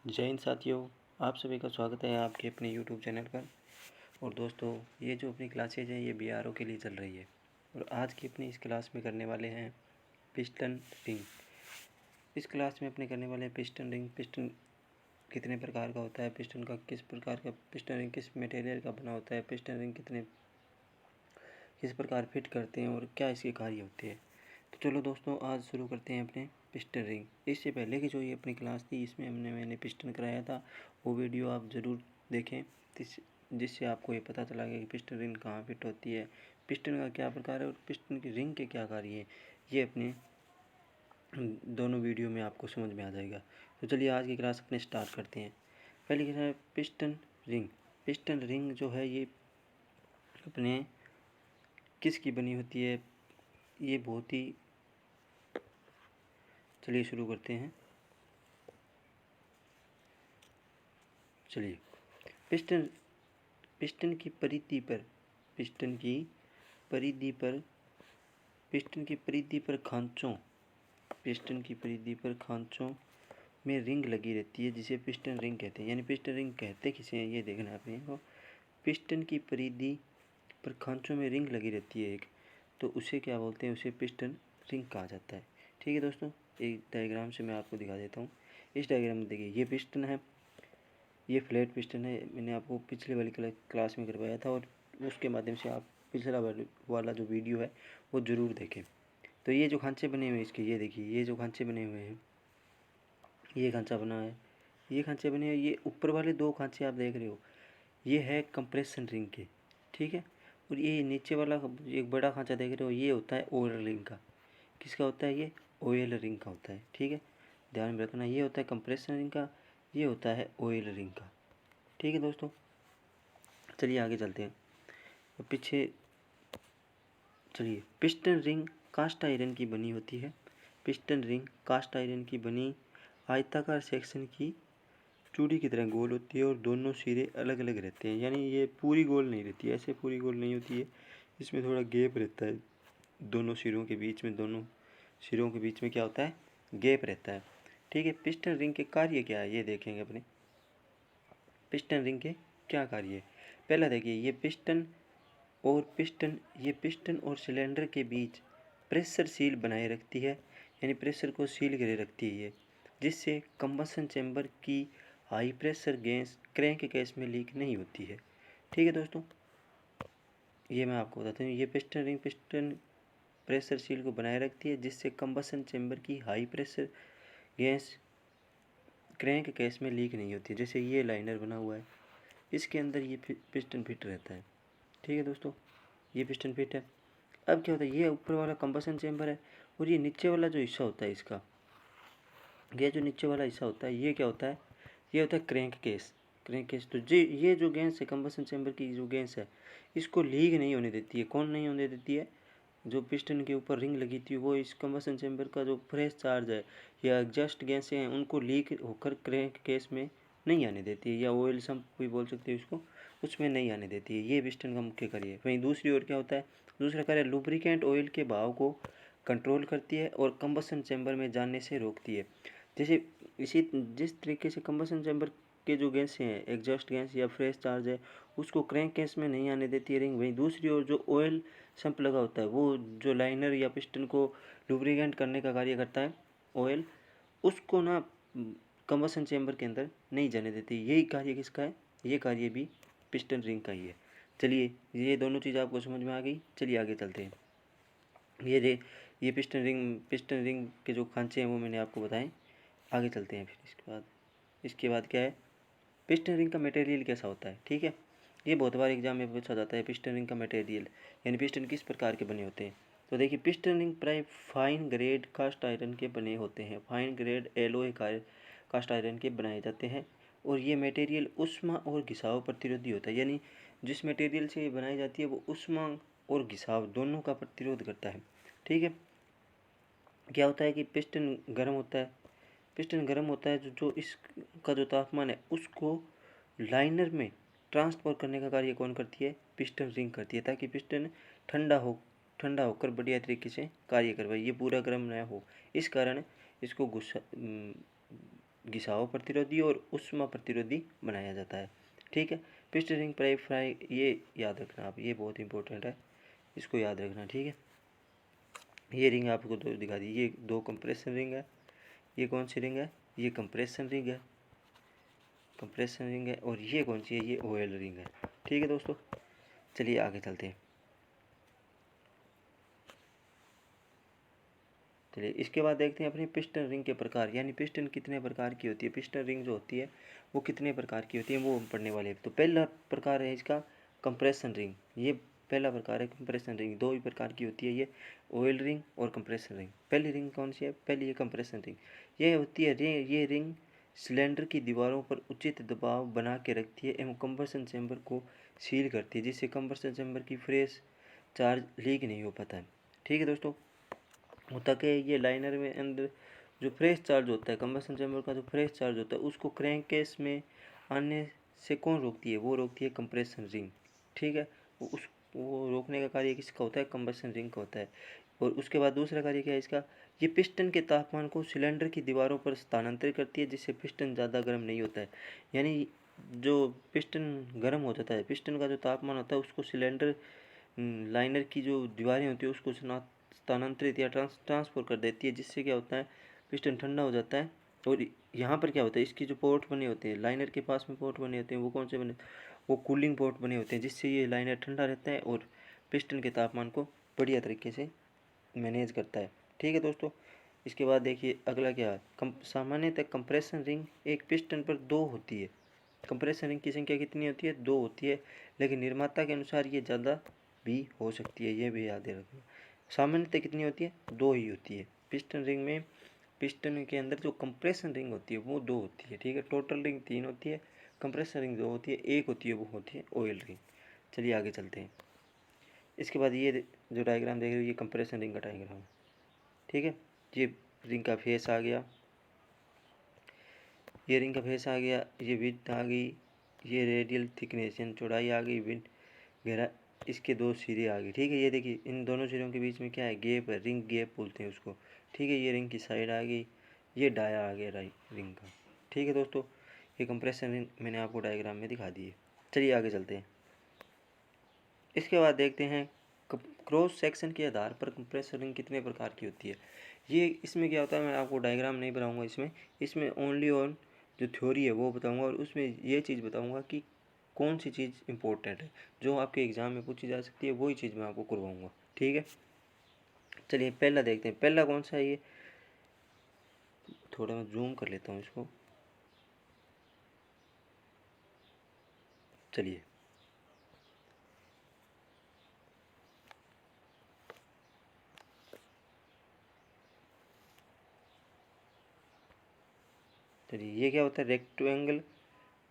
जय हिंद साथियों, आप सभी का स्वागत है आपके अपने यूट्यूब चैनल पर। और दोस्तों, ये जो अपनी क्लासेज हैं ये बीआरओ के लिए चल रही है। और आज की अपनी इस क्लास में करने वाले हैं पिस्टन रिंग। इस क्लास में अपने करने वाले हैं पिस्टन रिंग। पिस्टन कितने प्रकार का होता है, पिस्टन का किस प्रकार का पिस्टन रिंग किस मटेरियल का बना होता है, पिस्टन रिंग किस प्रकार फिट करते हैं और क्या इसके कार्य होते हैं। तो चलो दोस्तों, आज शुरू करते हैं अपने पिस्टन रिंग। इससे पहले की जो ये अपनी क्लास थी इसमें मैंने पिस्टन कराया था, वो वीडियो आप ज़रूर देखें जिससे आपको ये पता चला कि पिस्टन रिंग कहाँ फिट होती है, पिस्टन का क्या प्रकार है और पिस्टन की रिंग के क्या कार्य हैं। ये अपने दोनों वीडियो में आपको समझ में आ जाएगा। तो चलिए आज की क्लास अपने स्टार्ट करते हैं। पहली क्लास है पिस्टन रिंग। पिस्टन रिंग जो है ये अपने किसकी बनी होती है, ये बहुत ही, चलिए शुरू करते हैं। चलिए, पिस्टन पिस्टन की परिधि पर पिस्टन की परिधि पर पिस्टन की परिधि पर खांचों पिस्टन की परिधि पर खांचों में रिंग लगी रहती है, जिसे पिस्टन रिंग कहते हैं। यानी पिस्टन रिंग कहते किसे हैं ये देखना है अपने को। पिस्टन की परिधि पर खांचों में रिंग लगी रहती है एक, तो उसे क्या बोलते हैं, उसे पिस्टन रिंग कहा जाता है। ठीक है दोस्तों, एक डायग्राम से मैं आपको दिखा देता हूँ। इस डायग्राम में देखिए, ये पिस्टन है, ये फ्लैट पिस्टन है। मैंने आपको पिछले वाली क्लास में करवाया था और उसके माध्यम से आप पिछला वाला जो वीडियो है वो ज़रूर देखें। तो ये जो खांचे बने हुए हैं इसके, ये देखिए, ये जो खांचे बने हुए हैं, ये खांचा बना है, ये खांचे बने हैं। ये ऊपर वाले दो खांचे आप देख रहे हो, ये है कंप्रेशन रिंग के, ठीक है। और ये नीचे वाला एक बड़ा खांचा देख रहे हो, ये होता है ऑयल रिंग का। किसका होता है ये? ऑयल रिंग का होता है, ठीक है। ध्यान में रखना, ये होता है कंप्रेशन रिंग का, ये होता है ऑयल रिंग का। ठीक है दोस्तों, चलिए आगे चलते हैं। तो पीछे चलिए, पिस्टन रिंग कास्ट आयरन की बनी होती है। पिस्टन रिंग कास्ट आयरन की बनी आयताकार सेक्शन की चूड़ी की तरह गोल होती है और दोनों सिरे अलग अलग रहते हैं। यानी ये पूरी गोल नहीं रहती है, ऐसे पूरी गोल नहीं होती है, इसमें थोड़ा गैप रहता है दोनों सिरों के बीच में। दोनों सिरों के बीच में क्या होता है? गैप रहता है, ठीक है। पिस्टन रिंग के कार्य क्या है ये देखेंगे अपने। पिस्टन रिंग के क्या कार्य है? पहला देखिए, ये पिस्टन और सिलेंडर के बीच प्रेशर सील बनाए रखती है, यानी प्रेशर को सील करे रखती है ये, जिससे कंबशन चैम्बर की high pressure gas crank case में लीक नहीं होती है। ठीक है दोस्तों, ये मैं आपको बताता हूँ। ये piston ring piston pressure seal को बनाए रखती है, जिससे कंबशन चैम्बर की high pressure gas crank case में लीक नहीं होती है। जैसे ये लाइनर बना हुआ है, इसके अंदर ये पिस्टन फिट रहता है। ठीक है दोस्तों, ये पिस्टन फिट है। अब क्या होता है, ये ऊपर वाला कंबशन चैम्बर है और ये नीचे वाला जो हिस्सा होता है इसका, ये जो नीचे वाला हिस्सा होता है ये क्या होता है? ये होता है क्रैंक केस। क्रैंक केस तो जी, ये जो गैस है कंबशन चैम्बर की जो गैस है, इसको लीक नहीं होने देती है। कौन नहीं होने देती है? जो पिस्टन के ऊपर रिंग लगी थी वो इस कंबशन चैम्बर का जो फ्रेश चार्ज है या एग्जॉस्ट गैसें हैं उनको लीक होकर क्रैंक केस में नहीं आने देती है, या ऑयल सम्प भी बोल सकते हैं उसको, उसमें नहीं आने देती है। ये पिस्टन का मुख्य कार्य है। वहीं दूसरी ओर क्या होता है? दूसरा कार्य लुब्रिकेंट ऑयल के बहाव को कंट्रोल करती है और कंबशन चैम्बर में जाने से रोकती है। जैसे इसी जिस तरीके से कंबशन चैम्बर के जो गैस हैं, एग्जॉस्ट गैस या फ्रेश चार्ज है, उसको क्रैंक केस में नहीं आने देती है रिंग। वहीं दूसरी ओर जो ऑयल सम्प लगा होता है, वो जो लाइनर या पिस्टन को लुब्रिकेंट करने का कार्य करता है, ऑयल, उसको ना कंबशन चैम्बर के अंदर नहीं जाने देती। यही कार्य किसका है? ये कार्य भी पिस्टन रिंग का ही है। चलिए, ये दोनों चीज़ आपको समझ में आ गई। चलिए आगे चलते हैं। ये पिस्टन रिंग के जो खांचे हैं वो मैंने आपको बताएं। आगे चलते हैं फिर इसके बाद क्या है? पिस्टन रिंग का मटेरियल कैसा होता है, ठीक है। ये बहुत बार एग्जाम में पूछा जाता है, पिस्टन रिंग का मटेरियल, यानी पिस्टन किस प्रकार के बने होते हैं। तो देखिए, पिस्टन रिंग प्राय फाइन ग्रेड कास्ट आयरन के बने होते हैं। Fine grade alloy cast iron के बनाए जाते हैं और ये मटेरियल ऊष्मा और घिसाव प्रतिरोधी होता है। यानी जिस मटेरियल से ये बनाई जाती है वो ऊष्मा और घिसाव दोनों का प्रतिरोध करता है, ठीक है। क्या होता है कि पिस्टन गर्म होता है, पिस्टन गर्म होता है जो इसका जो तापमान है उसको लाइनर में ट्रांसफर करने का कार्य कौन करती है? पिस्टन रिंग करती है, ताकि पिस्टन ठंडा होकर बढ़िया तरीके से कार्य करवाए, ये पूरा गर्म ना हो। इस कारण इसको घिसाव प्रतिरोधी और ऊष्मा प्रतिरोधी बनाया जाता है। ठीक है, पिस्टन रिंग पाइप फ्राई, ये याद रखना आप, ये बहुत इंपॉर्टेंट है, इसको याद रखना। ठीक है, ये रिंग आपको दो दिखा दी, ये दो कंप्रेशन रिंग है। ये कौन सी रिंग है? ये कंप्रेशन रिंग है, कंप्रेशन रिंग है। और ये कौन सी है? ये ऑयल रिंग है। ठीक है दोस्तों, चलिए आगे चलते हैं। चलिए इसके बाद देखते हैं अपनी पिस्टन रिंग के प्रकार, यानी पिस्टन कितने प्रकार की होती है, पिस्टन रिंग जो होती है वो कितने प्रकार की होती है, वो हम पढ़ने वाले हैं। तो पहला प्रकार है इसका कंप्रेशन रिंग। ये पहला प्रकार है कंप्रेशन रिंग। दो ही प्रकार की होती है ये, ऑयल रिंग और कंप्रेशन रिंग। पहली रिंग कौन सी है? पहली है कंप्रेशन रिंग। ये होती है ये रिंग सिलेंडर की दीवारों पर उचित दबाव बना के रखती है एवं कंबसन चैम्बर को सील करती है, जिससे कंबसन चैम्बर की फ्रेश चार्ज लीक नहीं हो पाता है। ठीक है दोस्तों, होता क्या है, ये लाइनर में अंदर जो फ्रेश चार्ज होता है, कंबसन चैम्बर का जो फ्रेश चार्ज होता है, उसको क्रैंक केस में आने से कौन रोकती है? वो रोकती है कंप्रेशन रिंग। ठीक है, वो रोकने का कार्य किसका होता है? कंबसन रिंग का होता है। और उसके बाद दूसरा कार्य क्या है इसका? ये पिस्टन के तापमान को सिलेंडर की दीवारों पर स्थानांतरित करती है, जिससे पिस्टन ज़्यादा गर्म नहीं होता है। यानी जो पिस्टन गर्म हो जाता है, पिस्टन का जो तापमान होता है उसको सिलेंडर लाइनर की जो दीवारें होती है उसको स्थानांतरित या ट्रांसफर कर देती है, जिससे क्या होता है, पिस्टन ठंडा हो जाता है। और यहाँ पर क्या होता है, इसकी जो पोर्ट बने होते हैं, लाइनर के पास में पोर्ट बने होते हैं, वो कौन से बने? वो कूलिंग पोर्ट बने होते हैं, जिससे ये लाइनर ठंडा रहता है और पिस्टन के तापमान को बढ़िया तरीके से मैनेज करता है। ठीक है दोस्तों, इसके बाद देखिए अगला क्या है। सामान्यतः कंप्रेशन रिंग एक पिस्टन पर दो होती है। कंप्रेशन रिंग की संख्या कितनी होती है? दो होती है, लेकिन निर्माता के अनुसार ये ज़्यादा भी हो सकती है, ये भी याद रखना। सामान्यतः कितनी होती है? दो ही होती है। पिस्टन रिंग में, पिस्टन के अंदर जो कंप्रेशन रिंग होती है वो दो होती है। ठीक है, टोटल रिंग तीन होती है, कंप्रेशन रिंग दो होती है, एक होती है वो होती है ऑयल रिंग। चलिए आगे चलते हैं। इसके बाद ये जो डायग्राम देख रहे हो, ये कंप्रेशन रिंग का डायग्राम है। ठीक है, ये रिंग का फेस आ गया, ये रिंग का फेस आ गया, ये विड्थ आ गई, ये रेडियल थिकनेस यानी चौड़ाई आ गई, विड्थ गहरा, इसके दो सिरे आ गए। ठीक है, ये देखिए इन दोनों सिरों के बीच में क्या है? गैप है, रिंग गैप बोलते हैं उसको। ठीक है, ये रिंग की साइड आ गई, ये डाया आ गया रिंग का। ठीक है दोस्तों, ये कंप्रेशन रिंग मैंने आपको डायग्राम में दिखा दी है। चलिए आगे चलते हैं। इसके बाद देखते हैं क्रॉस सेक्शन के आधार पर कंप्रेसर रिंग कितने प्रकार की होती है। ये इसमें क्या होता है, मैं आपको डायग्राम नहीं बनाऊंगा इसमें ओनली ऑन जो थ्योरी है वो बताऊंगा, और उसमें ये चीज़ बताऊंगा कि कौन सी चीज़ इंपॉर्टेंट है, जो आपके एग्ज़ाम में पूछी जा सकती है, वही चीज़ मैं आपको करवाऊंगा। ठीक है, चलिए पहला देखते हैं। पहला कौन सा है? ये थोड़ा मैं जूम कर लेता हूँ इसको। चलिए चलिए ये क्या होता है? रेक्टेंगल।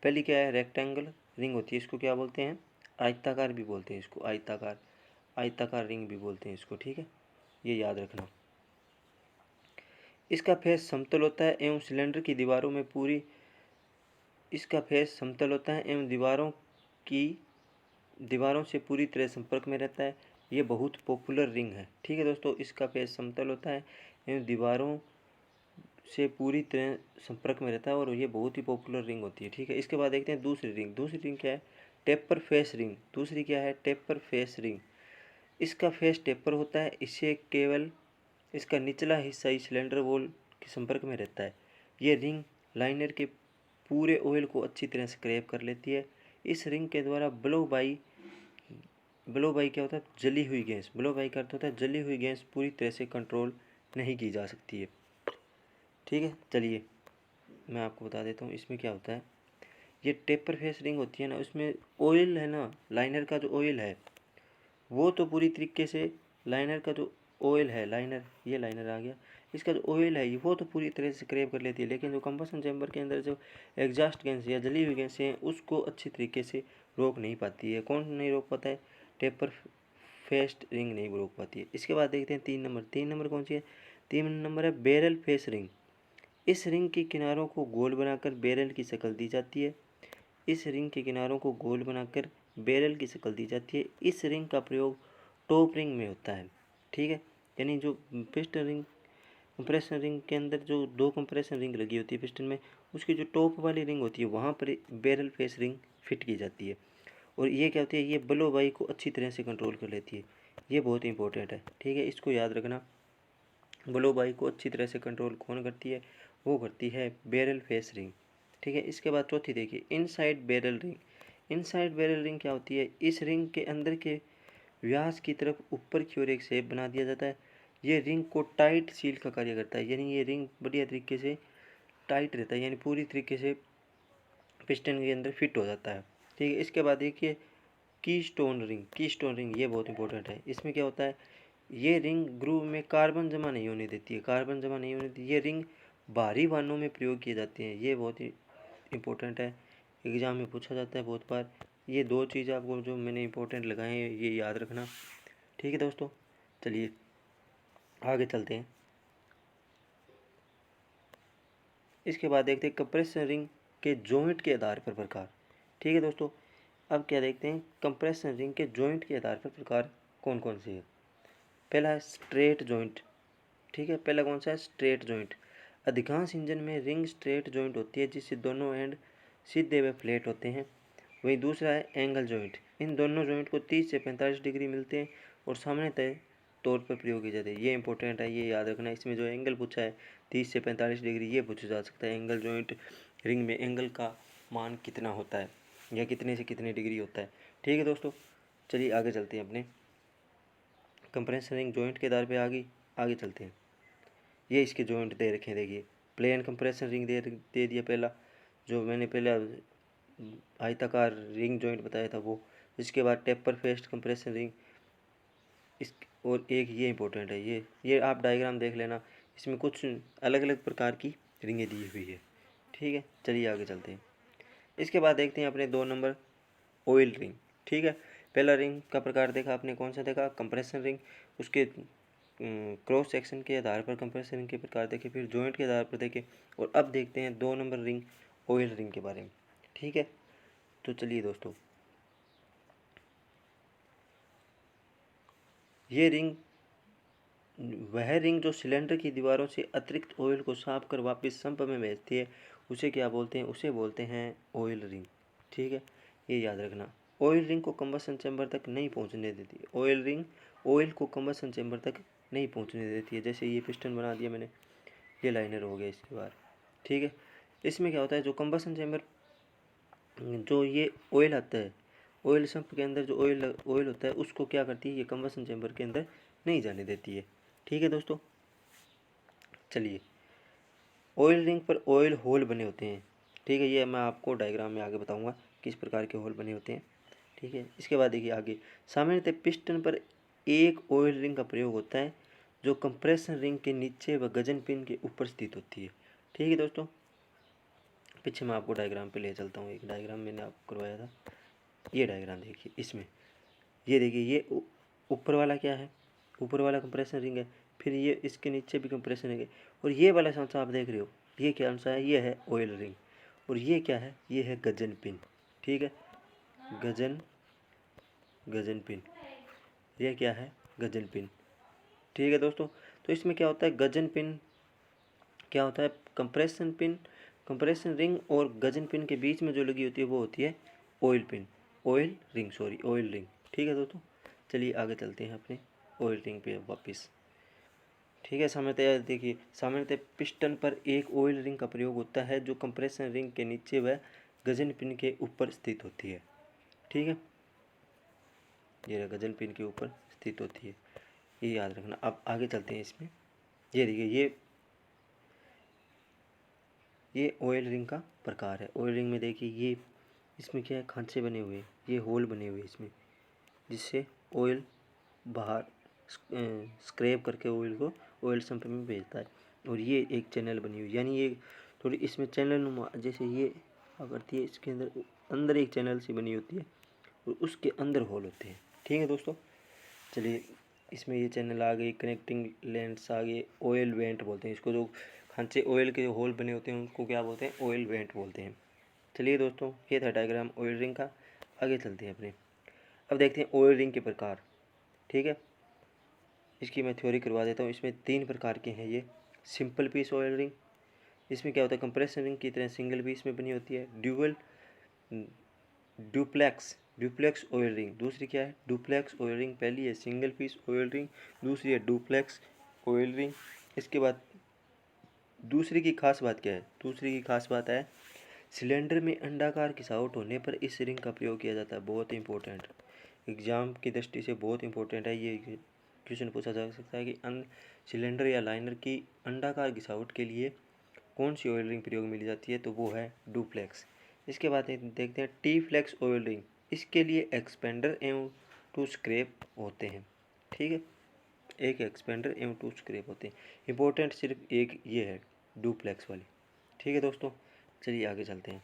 पहली क्या है? रेक्टेंगल रिंग होती है, इसको क्या बोलते हैं? आयताकार भी बोलते हैं इसको, आयताकार, आयताकार रिंग भी बोलते हैं इसको। ठीक है, ये याद रखना। इसका फेस समतल होता है एवं सिलेंडर की दीवारों में पूरी, इसका फेस समतल होता है एवं दीवारों से पूरी तरह संपर्क में रहता है। ये बहुत पॉपुलर रिंग है। ठीक है दोस्तों, इसका फेस समतल होता है एवं दीवारों से पूरी तरह संपर्क में रहता है, और ये बहुत ही पॉपुलर रिंग होती है। ठीक है, इसके बाद देखते हैं दूसरी रिंग। दूसरी रिंग क्या है? Taper face ring. दूसरी क्या है? Taper face ring. इसका फेस टेपर होता है, इससे केवल इसका निचला हिस्सा ही सिलेंडर वॉल के संपर्क में रहता है। ये रिंग लाइनर के पूरे ऑयल को अच्छी तरह स्क्रैप कर लेती है। इस रिंग के द्वारा ब्लो बाई क्या होता है? जली हुई गैस। ब्लो बाई का अर्थ होता है जली हुई गैस पूरी तरह से कंट्रोल नहीं की जा सकती है। ठीक है, चलिए मैं आपको बता देता हूँ इसमें क्या होता है। ये टेपर फेस रिंग होती है ना, उसमें ऑयल है ना, लाइनर का जो ऑयल है वो तो पूरी तरीके से, लाइनर का जो ऑयल है, लाइनर, ये लाइनर आ गया, इसका जो ऑयल है वो तो पूरी तरह से स्क्रैप कर लेती है, लेकिन जो कंबसन चैम्बर के अंदर जो एग्जॉस्ट गैस या जली हुई गैसें हैं उसको अच्छी तरीके से रोक नहीं पाती है। कौन नहीं रोक पाता है? टेपर फेस्ट रिंग नहीं रोक पाती है। इसके बाद देखते हैं 3 नंबर। 3 नंबर कौन सी है? 3 नंबर है बैरल फेस रिंग। इस रिंग के किनारों को गोल बनाकर बैरल की शक्ल दी जाती है। इस रिंग के किनारों को गोल बनाकर बैरल की शक्ल दी जाती है। इस रिंग का प्रयोग टॉप रिंग में होता है। ठीक है, यानी जो पिस्टन रिंग कंप्रेशन रिंग के अंदर जो दो कंप्रेशन रिंग लगी होती है पिस्टन में, उसकी जो टॉप वाली रिंग होती है वहाँ पर बैरल फेस रिंग फिट की जाती है। और ये क्या होती है, ये ब्लो बाई को अच्छी तरह से कंट्रोल कर लेती है। ये बहुत इंपॉर्टेंट है, ठीक है, इसको याद रखना। ब्लो बाई को अच्छी तरह से कंट्रोल कौन करती है, वो करती है बैरल फेस रिंग, ठीक है। इसके बाद चौथी देखिए, inside barrel ring. Inside barrel ring क्या होती है, इस रिंग के अंदर के व्यास की तरफ ऊपर की ओर एक शेप बना दिया जाता है। ये रिंग को टाइट सील का कार्य करता है, यानी ये रिंग बढ़िया तरीके से टाइट रहता है, यानी पूरी तरीके से पिस्टन के अंदर फिट हो जाता है, ठीक है। इसके बाद देखिए की स्टोन रिंग। की स्टोन रिंग ये बहुत इंपॉर्टेंट है। इसमें क्या होता है, ये रिंग ग्रूव में कार्बन जमा नहीं होने देती है, कार्बन जमा नहीं होने देती। ये रिंग भारी वाहनों में प्रयोग किए जाते हैं, ये बहुत ही इंपॉर्टेंट है, एग्जाम में पूछा जाता है बहुत बार। ये दो चीज़ आपको जो मैंने इंपॉर्टेंट लगाए हैं ये याद रखना, ठीक है दोस्तों। चलिए आगे चलते हैं। इसके बाद देखते हैं कंप्रेसर रिंग के जॉइंट के आधार पर प्रकार, ठीक है दोस्तों। अब क्या देखते हैं, कंप्रेसर रिंग के जॉइंट के आधार पर प्रकार कौन कौन से है। पहला है स्ट्रेट जॉइंट, ठीक है। पहला कौन सा है, स्ट्रेट जॉइंट। अधिकांश इंजन में रिंग स्ट्रेट जॉइंट होती है जिससे दोनों एंड सीधे व फ्लैट होते हैं। वहीं दूसरा है एंगल जॉइंट। इन दोनों जॉइंट को 30 से 45 डिग्री मिलते हैं और सामान्यतः तौर पर प्रयोग किए जाते हैं। ये इंपॉर्टेंट है, ये याद रखना। इसमें जो एंगल पूछा है 30 से 45 डिग्री, ये पूछा जा सकता है। एंगल जॉइंट रिंग में एंगल का मान कितना होता है या कितने से कितने डिग्री होता है, ठीक है दोस्तों। चलिए आगे चलते हैं अपने कंप्रेसर रिंग जॉइंट के आधार पे आगे चलते हैं। ये इसके जॉइंट दे रखे हैं, देखिए प्लेन कंप्रेसर रिंग दे दिया पहला, जो मैंने पहले आयताकार रिंग जॉइंट बताया था वो। इसके बाद टेपर फेस्ट कंप्रेसर रिंग, इस और एक ये इंपॉर्टेंट है, ये आप डायग्राम देख लेना, इसमें कुछ अलग अलग प्रकार की रिंगें दी हुई है, ठीक है। चलिए आगे चलते हैं। इसके बाद देखते हैं अपने 2 नंबर ऑयल रिंग, ठीक है। पहला रिंग का प्रकार देखा आपने, कौन सा देखा, कंप्रेसर रिंग। उसके क्रॉस सेक्शन के आधार पर कंप्रेसर रिंग के प्रकार देखे, फिर जॉइंट के आधार पर देखे, और अब देखते हैं 2 नंबर रिंग ऑयल रिंग के बारे में, ठीक है। तो चलिए दोस्तों, ये रिंग वह रिंग जो सिलेंडर की दीवारों से अतिरिक्त ऑयल को साफ कर वापस संप में भेजती है, उसे क्या बोलते हैं, उसे बोलते हैं ऑयल रिंग, ठीक है। ये याद रखना। ऑयल रिंग को कंबशन चैम्बर तक नहीं पहुंचने देती। ऑयल रिंग ऑयल को कंबशन चैम्बर तक नहीं पहुंचने देती है। जैसे ये पिस्टन बना दिया मैंने, ये लाइनर हो गया इसके बाद, ठीक है। इसमें क्या होता है, जो कंबशन चैम्बर, जो ये ऑयल आता है, ऑयल सम्प के अंदर जो ऑयल होता है उसको क्या करती है, ये कंबशन चैम्बर के अंदर नहीं जाने देती है, ठीक है दोस्तों। चलिए, ऑयल रिंग पर ऑयल होल बने होते हैं, ठीक है। ये मैं आपको डायग्राम में आगे बताऊंगा किस प्रकार के होल बने होते हैं, ठीक है। इसके बाद देखिए आगे, सामान्यतः पिस्टन पर एक ऑयल रिंग का प्रयोग होता है जो कंप्रेशन रिंग के नीचे व गजन पिन के ऊपर स्थित होती है, ठीक है दोस्तों। पीछे मैं आपको डायग्राम पे ले चलता हूँ, एक डायग्राम मैंने आपको करवाया था, ये डायग्राम देखिए। इसमें ये देखिए, ये ऊपर वाला क्या है, ऊपर वाला कंप्रेशन रिंग है, फिर ये इसके नीचे भी कंप्रेशन रिंग है, और ये वाला सा आप देख रहे हो, ये क्या सा है, ये है ऑयल रिंग, और ये क्या है, ये है गजन पिन, ठीक है। गजन पिन, ये क्या है, गजन पिन, ठीक है दोस्तों। तो इसमें क्या होता है, गजन पिन क्या होता है, कंप्रेशन रिंग और गजन पिन के बीच में जो लगी होती है वो होती है ऑयल रिंग, ठीक है दोस्तों। चलिए आगे चलते हैं अपने ऑयल रिंग पे वापस, ठीक है। सामान्यतः देखिए, सामान्यतः पिस्टन पर एक ऑयल रिंग का प्रयोग होता है जो कंप्रेशन रिंग के नीचे व गजन पिन के ऊपर स्थित होती है, ठीक है। ये गजन पिन के ऊपर स्थित होती है, ये याद रखना। अब आगे चलते हैं इसमें, ये देखिए, ये ऑयल रिंग का प्रकार है। ऑयल रिंग में देखिए, ये इसमें क्या है, खांचे बने हुए, ये होल बने हुए इसमें, जिससे ऑयल बाहर स्क्रैप करके ऑयल को ऑयल सम्प में भेजता है। और ये एक चैनल बनी हुई, यानी ये थोड़ी इसमें चैनल नुमा, जैसे ये करती है, इसके अंदर अंदर एक चैनल सी बनी होती है और उसके अंदर होल होते हैं, ठीक है दोस्तों। चलिए, इसमें ये चैनल आ गई, कनेक्टिंग लेंस आ गए, ऑयल वेंट बोलते हैं इसको, जो खांचे ऑयल के होल बने होते हैं उनको क्या बोलते हैं, ऑयल वेंट बोलते हैं। चलिए दोस्तों, ये था डायग्राम ऑयल रिंग का। आगे चलते हैं अपने, अब देखते हैं ऑयल रिंग के प्रकार, ठीक है। इसकी मैं थ्योरी करवा देता हूँ। इसमें 3 प्रकार के हैं ये सिंपल पीस ऑयल रिंग, इसमें क्या होता है, कंप्रेशन रिंग की तरह सिंगल पीस में बनी होती है। डुप्लेक्स ऑयल रिंग, दूसरी क्या है, डुप्लेक्स ऑयल रिंग। पहली है सिंगल पीस ऑयल रिंग, दूसरी है डुप्लेक्स ऑयल रिंग। इसके बाद दूसरी की खास बात क्या है, दूसरी की खास बात है सिलेंडर में अंडाकार घिसावट होने पर इस रिंग का प्रयोग किया जाता है। बहुत इंपॉर्टेंट, एग्जाम की दृष्टि से बहुत इंपॉर्टेंट है ये क्वेश्चन पूछा जा सकता है कि सिलेंडर या लाइनर की अंडाकार घिसावट के लिए कौन सी ऑयल रिंग प्रयोग में ली जाती है, तो वो है डुप्लेक्स। इसके बाद देखते हैं टी फ्लेक्स ऑयल रिंग, इसके लिए एक्सपेंडर एवं टू स्क्रैप होते हैं। ठीक है, एक एक्सपेंडर एवं टू स्क्रैप होते हैं। इंपॉर्टेंट सिर्फ एक ये है डुप्लेक्स वाली। ठीक है दोस्तों, चलिए आगे चलते हैं।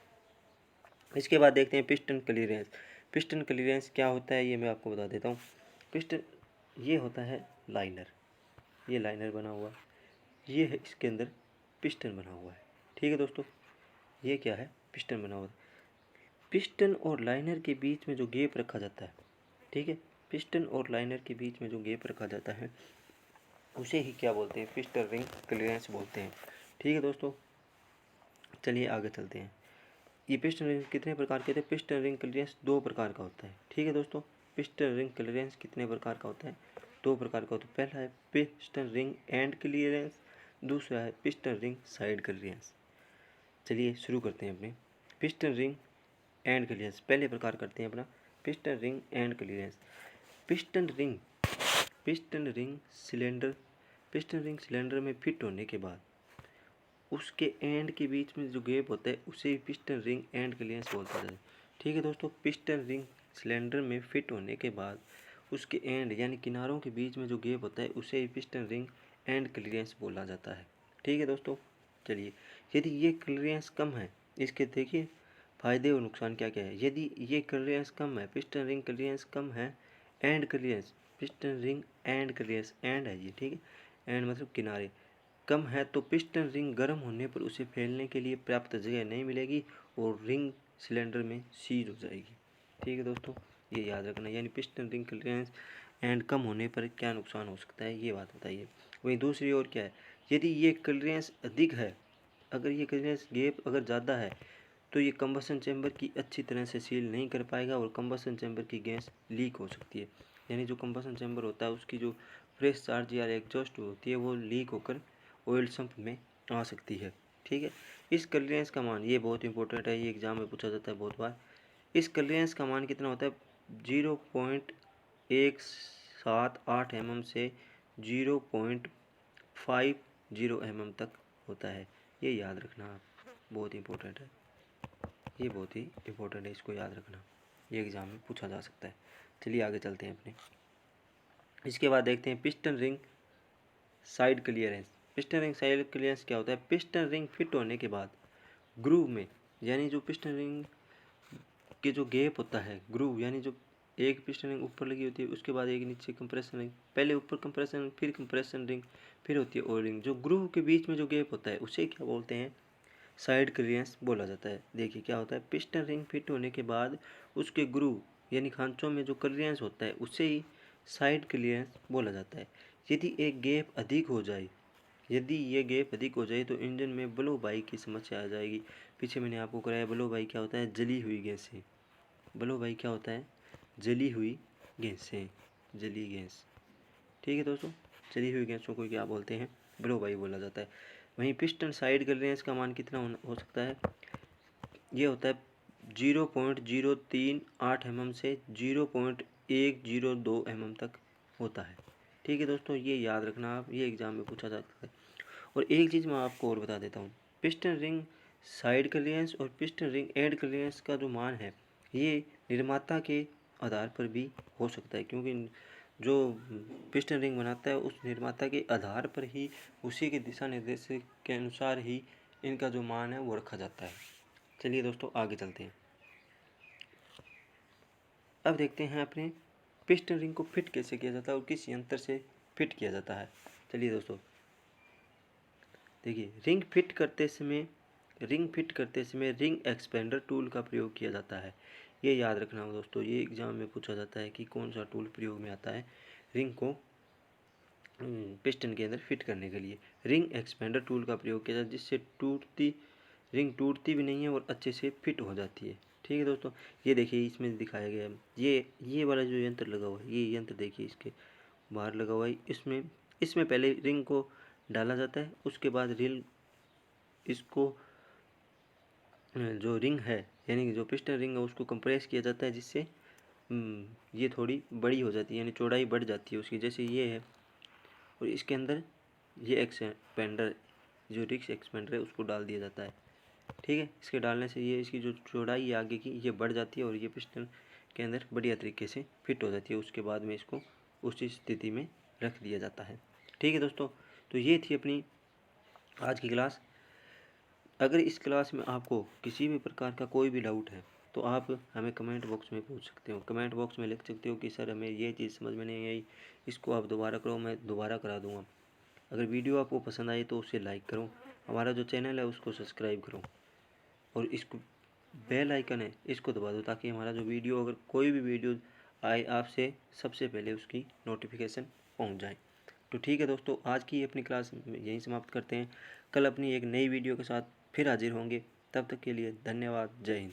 इसके बाद देखते हैं पिस्टन क्लीयरेंस। पिस्टन क्लीयरेंस क्या होता है ये मैं आपको बता देता हूँ। पिस्टन ये होता है लाइनर, ये लाइनर बना हुआ, ये है इसके अंदर पिस्टन बना हुआ है। ठीक है दोस्तों, ये क्या है, पिस्टन बना हुआ है। पिस्टन और लाइनर के बीच में जो गैप रखा जाता है, ठीक है, पिस्टन और लाइनर के बीच में जो गैप रखा जाता है उसे ही क्या बोलते हैं, पिस्टन रिंग क्लीयरेंस बोलते हैं। ठीक है दोस्तों, चलिए आगे चलते हैं। ये पिस्टन रिंग कितने प्रकार के होते हैं, पिस्टन रिंग क्लीयरेंस दो प्रकार का होता है। ठीक है दोस्तों, पिस्टन रिंग क्लीयरेंस कितने प्रकार का होता है, दो प्रकार का होता है। पहला है पिस्टन रिंग एंड क्लीयरेंस, दूसरा है पिस्टन रिंग साइड क्लीयरेंस। चलिए शुरू करते हैं अपने पिस्टन रिंग एंड क्लीयरेंस। पहले प्रकार करते हैं अपना piston ring and clearance. Piston ring piston ring cylinder में फिट होने के बाद उसके एंड के बीच में जो गैप होता है उसे पिस्टन रिंग एंड क्लीयरेंस बोलता है। ठीक है दोस्तों, पिस्टन रिंग सिलेंडर में फिट होने के बाद उसके एंड यानी किनारों के बीच में जो गैप होता है उसे पिस्टन रिंग एंड क्लीयरेंस बोला जाता है। ठीक है दोस्तों, चलिए यदि ये क्लीयरेंस कम है, इसके देखिए फायदे और नुकसान क्या क्या है। यदि ये क्लीयरेंस कम है, पिस्टन रिंग क्लीयरेंस कम है, and clearance, piston ring and clearance, and है ये, ठीक है, एंड मतलब किनारे कम है तो पिस्टन रिंग गर्म होने पर उसे फैलने के लिए पर्याप्त जगह नहीं मिलेगी और रिंग सिलेंडर में सीज हो जाएगी। ठीक है दोस्तों, ये याद रखना, यानी piston ring clearance and come होने पर क्या नुकसान हो सकता है ये बात बताइए। वहीं दूसरी ओर क्या है, यदि ये क्लीयरेंस अधिक है, अगर ये क्लीयरेंस गैप अगर ज़्यादा है तो ये कंबसन चैम्बर की अच्छी तरह से सील नहीं कर पाएगा और कंबसन चैम्बर की गैस लीक हो सकती है। यानी जो कंबसन चैम्बर होता है उसकी जो प्रेस चार्ज या एग्जॉस्ट होती है वो लीक होकर ऑयल सम्प में आ सकती है। ठीक है, इस क्लीयरेंस का मान, ये बहुत इंपॉर्टेंट है, ये एग्जाम में पूछा जाता है बहुत बार। इस क्लीयरेंस का मान कितना होता है, 0.178 mm से 0.50 mm तक होता है। ये याद रखना आप, बहुत इंपॉर्टेंट है, ये बहुत ही इंपॉर्टेंट है, इसको याद रखना, ये एग्ज़ाम में पूछा जा सकता है। चलिए आगे चलते हैं अपने। इसके बाद देखते हैं piston ring side clearance. Piston ring side clearance क्या होता है, पिस्टन रिंग फिट होने के बाद ग्रूव में, यानी जो पिस्टन रिंग के जो गैप होता है, ग्रूव यानी जो एक पिस्टन रिंग ऊपर लगी होती है उसके बाद एक नीचे कंप्रेशन रिंग, पहले ऊपर कंप्रेशन रिंग फिर कंप्रेशन रिंग फिर होती है ऑयल रिंग, जो ग्रूव के बीच में जो गैप होता है उसे क्या बोलते हैं, साइड क्लीयरेंस बोला जाता है। देखिए क्या होता है, पिस्टन रिंग फिट होने के बाद उसके ग्रूव यानी खांचों में जो क्लीयरेंस होता है उसे ही साइड क्लीयरेंस बोला जाता है। यदि एक गैप अधिक हो जाए, यदि ये गैप अधिक हो जाए तो इंजन में ब्लो बाई की समस्या आ जाएगी। पीछे मैंने आपको कराया, ब्लो बाई क्या होता है, जली हुई गैसें। ब्लो बाई क्या होता है, जली हुई गैसें, जली गैस। ठीक है दोस्तों, जली हुई गैसों को क्या बोलते हैं, ब्लो बाई बोला जाता है। वहीं पिस्टन साइड क्लीयरेंस का मान कितना हो सकता है, ये होता है 0.038 mm से 0.102 mm तक होता है। ठीक है दोस्तों, ये याद रखना आप, ये एग्ज़ाम में पूछा जा सकता है। और एक चीज़ मैं आपको और बता देता हूँ, पिस्टन रिंग साइड क्लीयरेंस और पिस्टन रिंग एंड क्लीयरेंस का जो मान है ये निर्माता के आधार पर भी हो सकता है, क्योंकि जो पिस्टन रिंग बनाता है उस निर्माता के आधार पर ही, उसी के दिशा निर्देश के अनुसार ही इनका जो मान है वो रखा जाता है। चलिए दोस्तों आगे चलते हैं। अब देखते हैं अपने पिस्टन रिंग को फिट कैसे किया जाता है और किस यंत्र से फिट किया जाता है। चलिए दोस्तों देखिए, रिंग फिट करते समय रिंग एक्सपेंडर टूल का प्रयोग किया जाता है। ये याद रखना हो दोस्तों, ये एग्जाम में पूछा जाता है कि कौन सा टूल प्रयोग में आता है रिंग को पिस्टन के अंदर फिट करने के लिए रिंग एक्सपेंडर टूल का प्रयोग किया जाता है, जिससे रिंग टूटती भी नहीं है और अच्छे से फिट हो जाती है। ठीक है दोस्तों, ये देखिए इसमें दिखाया गया है, ये वाला जो यंत्र लगा हुआ है, ये यंत्र देखिए इसके बाहर लगा हुआ है। इसमें पहले रिंग को डाला जाता है, उसके बाद इसको जो रिंग है यानी कि जो पिस्टन रिंग है उसको कंप्रेस किया जाता है, जिससे ये थोड़ी बड़ी हो जाती है, यानी चौड़ाई बढ़ जाती है उसकी, जैसे ये है। और इसके अंदर ये एक्सपेंडर जो रिक्स एक्सपेंडर है उसको डाल दिया जाता है। ठीक है, इसके डालने से ये इसकी जो चौड़ाई है आगे की ये बढ़ जाती है और ये पिस्टन के अंदर बढ़िया तरीके से फिट हो जाती है। उसके बाद में इसको उसी स्थिति में रख दिया जाता है। ठीक है दोस्तों, तो ये थी अपनी आज की क्लास। अगर इस क्लास में आपको किसी भी प्रकार का कोई भी डाउट है तो आप हमें कमेंट बॉक्स में पूछ सकते हो। कमेंट बॉक्स में लिख सकते हो कि सर हमें ये चीज़ समझ में नहीं आई, इसको आप दोबारा करो, मैं दोबारा करा दूँगा। अगर वीडियो आपको पसंद आई तो उसे लाइक करो, हमारा जो चैनल है उसको सब्सक्राइब करो और इसको बेल आइकन है इसको दबा दो, ताकि हमारा जो वीडियो अगर कोई भी वीडियो आए आपसे सबसे पहले उसकी नोटिफिकेशन पहुंच जाए। तो ठीक है दोस्तों, आज की अपनी क्लास यहीं समाप्त करते हैं। कल अपनी एक नई वीडियो के साथ फिर हाजिर होंगे। तब तक के लिए धन्यवाद। जय हिंद।